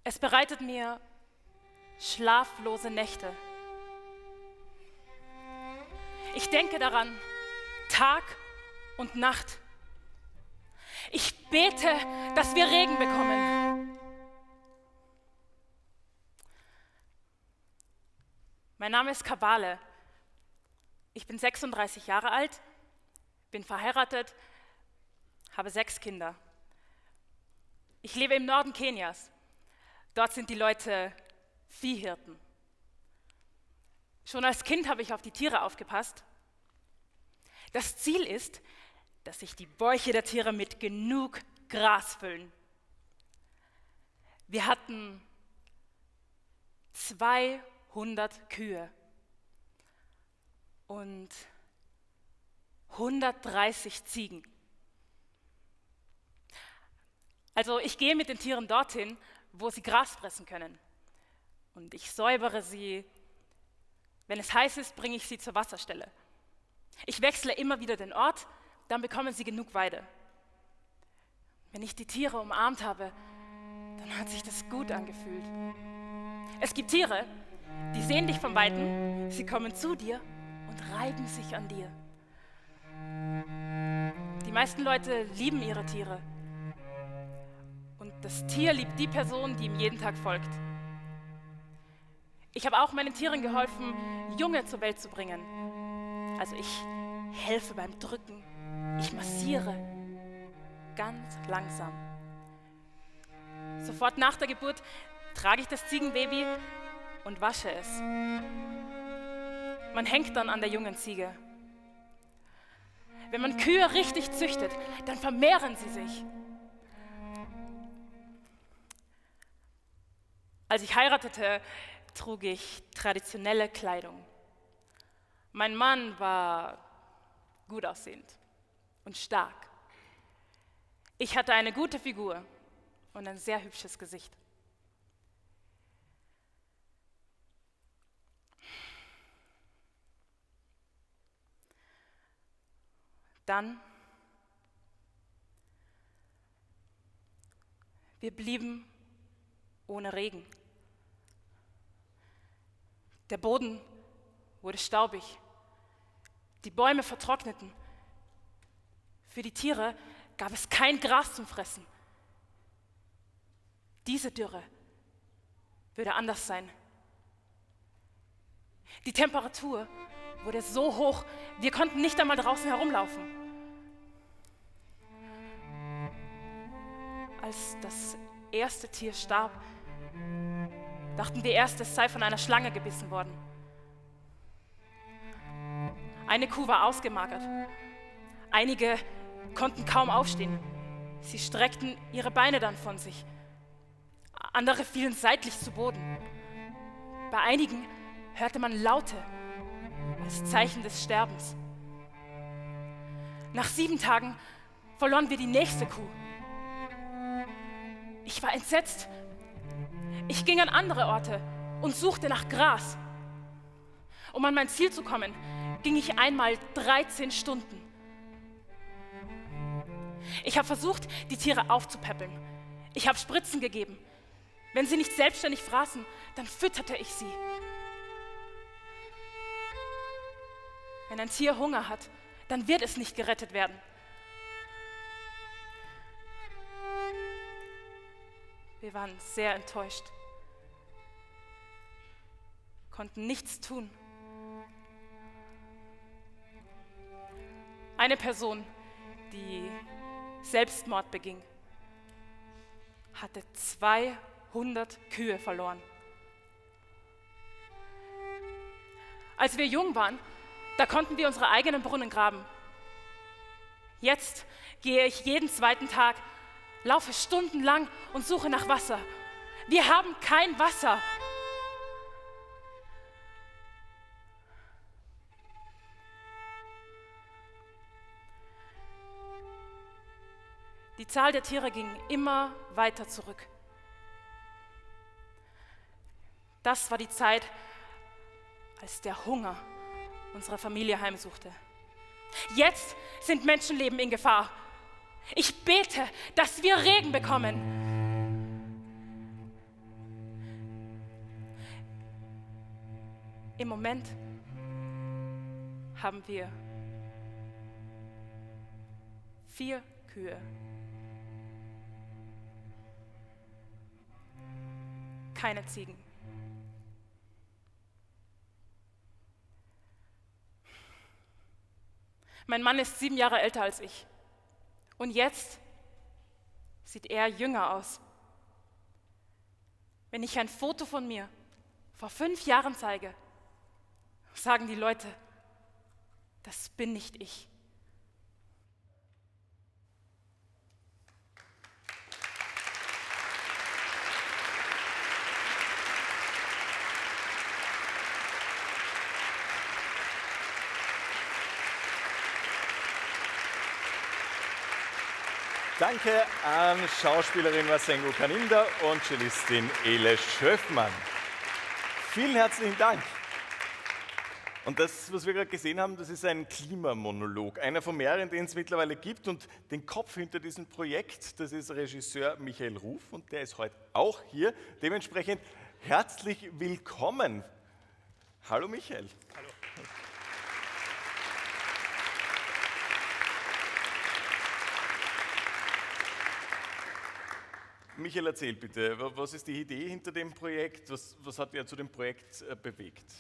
Es bereitet mir schlaflose Nächte. Ich denke daran, Tag und Nacht. Ich bete, dass wir Regen bekommen. Mein Name ist Kabale. Ich bin 36 Jahre alt, bin verheiratet, habe 6 Kinder. Ich lebe im Norden Kenias. Dort sind die Leute Viehhirten. Schon als Kind habe ich auf die Tiere aufgepasst. Das Ziel ist, dass sich die Bäuche der Tiere mit genug Gras füllen. Wir hatten 200 Kühe und 130 Ziegen. Also ich gehe mit den Tieren dorthin, wo sie Gras fressen können. Und ich säubere sie. Wenn es heiß ist, bringe ich sie zur Wasserstelle. Ich wechsle immer wieder den Ort, dann bekommen sie genug Weide. Wenn ich die Tiere umarmt habe, dann hat sich das gut angefühlt. Es gibt Tiere, die sehen dich von Weitem, sie kommen zu dir und reiben sich an dir. Die meisten Leute lieben ihre Tiere. Und das Tier liebt die Person, die ihm jeden Tag folgt. Ich habe auch meinen Tieren geholfen, Junge zur Welt zu bringen. Also ich helfe beim Drücken, ich massiere ganz langsam. Sofort nach der Geburt trage ich das Ziegenbaby und wasche es. Man hängt dann an der jungen Ziege. Wenn man Kühe richtig züchtet, dann vermehren sie sich. Als ich heiratete, trug ich traditionelle Kleidung. Mein Mann war gut aussehend und stark. Ich hatte eine gute Figur und ein sehr hübsches Gesicht. Dann, wir blieben ohne Regen. Der Boden wurde staubig. Die Bäume vertrockneten. Für die Tiere gab es kein Gras zum Fressen. Diese Dürre würde anders sein. Die Temperatur wurde so hoch, wir konnten nicht einmal draußen herumlaufen. Als das erste Tier starb, dachten wir erst, es sei von einer Schlange gebissen worden. Eine Kuh war ausgemagert. Einige konnten kaum aufstehen. Sie streckten ihre Beine dann von sich. Andere fielen seitlich zu Boden. Bei einigen hörte man Laute als Zeichen des Sterbens. Nach 7 Tagen verloren wir die nächste Kuh. Ich war entsetzt. Ich ging an andere Orte und suchte nach Gras. Um an mein Ziel zu kommen, ging ich einmal 13 Stunden. Ich habe versucht, die Tiere aufzupäppeln. Ich habe Spritzen gegeben. Wenn sie nicht selbstständig fraßen, dann fütterte ich sie. Wenn ein Tier Hunger hat, dann wird es nicht gerettet werden. Wir waren sehr enttäuscht, konnten nichts tun. Eine Person, die Selbstmord beging, hatte 200 Kühe verloren. Als wir jung waren, da konnten wir unsere eigenen Brunnen graben. Jetzt gehe ich jeden 2. Tag, laufe stundenlang und suche nach Wasser. Wir haben kein Wasser. Die Zahl der Tiere ging immer weiter zurück. Das war die Zeit, als der Hunger unsere Familie heimsuchte. Jetzt sind Menschenleben in Gefahr. Ich bete, dass wir Regen bekommen. Im Moment haben wir 4 Kühe. Keine Ziegen. Mein Mann ist 7 Jahre älter als ich. Und jetzt sieht er jünger aus. Wenn ich ein Foto von mir vor 5 Jahren zeige, sagen die Leute, das bin nicht ich. Danke an Schauspielerin Masengo Kaninda und Cellistin Ele Schöffmann. Vielen herzlichen Dank. Und das, was wir gerade gesehen haben, das ist ein Klimamonolog, einer von mehreren, den es mittlerweile gibt. Und den Kopf hinter diesem Projekt, das ist Regisseur Michael Ruf und der ist heute auch hier. Dementsprechend herzlich willkommen. Hallo Michael. Hallo. Michael, erzähl bitte, was ist die Idee hinter dem Projekt? Was hat dich zu dem Projekt bewegt?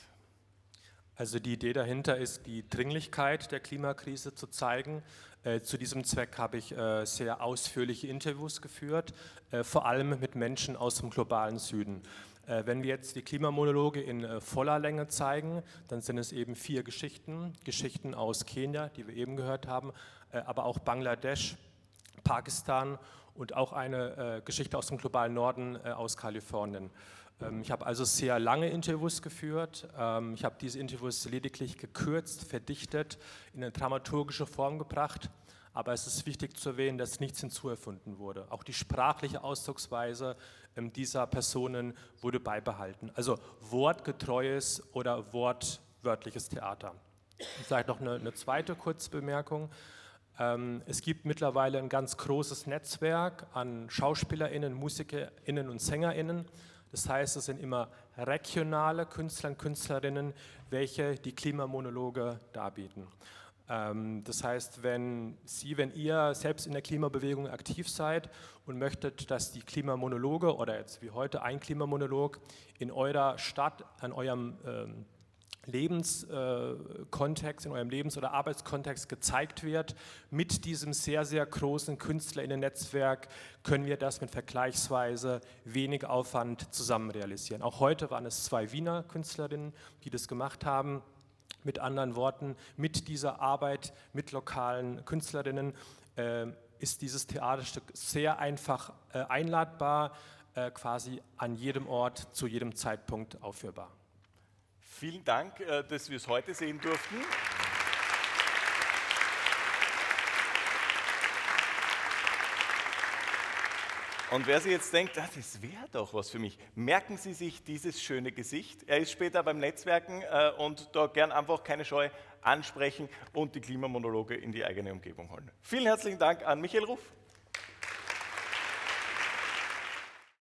Also die Idee dahinter ist, die Dringlichkeit der Klimakrise zu zeigen. Zu diesem Zweck habe ich sehr ausführliche Interviews geführt, vor allem mit Menschen aus dem globalen Süden. Wenn wir jetzt die Klimamonologe in voller Länge zeigen, dann sind es eben 4 Geschichten aus Kenia, die wir eben gehört haben, aber auch Bangladesch, Pakistan und auch eine Geschichte aus dem globalen Norden, aus Kalifornien. Ich habe also sehr lange Interviews geführt. Ich habe diese Interviews lediglich gekürzt, verdichtet, in eine dramaturgische Form gebracht. Aber es ist wichtig zu erwähnen, dass nichts hinzuerfunden wurde. Auch die sprachliche Ausdrucksweise dieser Personen wurde beibehalten. Also wortgetreues oder wortwörtliches Theater. Vielleicht noch eine zweite Kurzbemerkung. Es gibt mittlerweile ein ganz großes Netzwerk an SchauspielerInnen, MusikerInnen und SängerInnen. Das heißt, es sind immer regionale Künstler und Künstlerinnen, welche die Klimamonologe darbieten. Das heißt, wenn ihr selbst in der Klimabewegung aktiv seid und möchtet, dass die Klimamonologe oder jetzt wie heute ein Klimamonolog in eurer Stadt, an eurem Lebenskontext, in eurem Lebens- oder Arbeitskontext gezeigt wird, mit diesem sehr, sehr großen KünstlerInnen-Netzwerk können wir das mit vergleichsweise wenig Aufwand zusammen realisieren. Auch heute waren es 2 Wiener Künstlerinnen, die das gemacht haben. Mit anderen Worten, mit dieser Arbeit mit lokalen Künstlerinnen ist dieses Theaterstück sehr einfach einladbar, quasi an jedem Ort, zu jedem Zeitpunkt aufführbar. Vielen Dank, dass wir es heute sehen durften. Und wer sich jetzt denkt, das wäre doch was für mich, merken Sie sich dieses schöne Gesicht. Er ist später beim Netzwerken und da gern einfach keine Scheu ansprechen und die Klimamonologe in die eigene Umgebung holen. Vielen herzlichen Dank an Michael Ruf.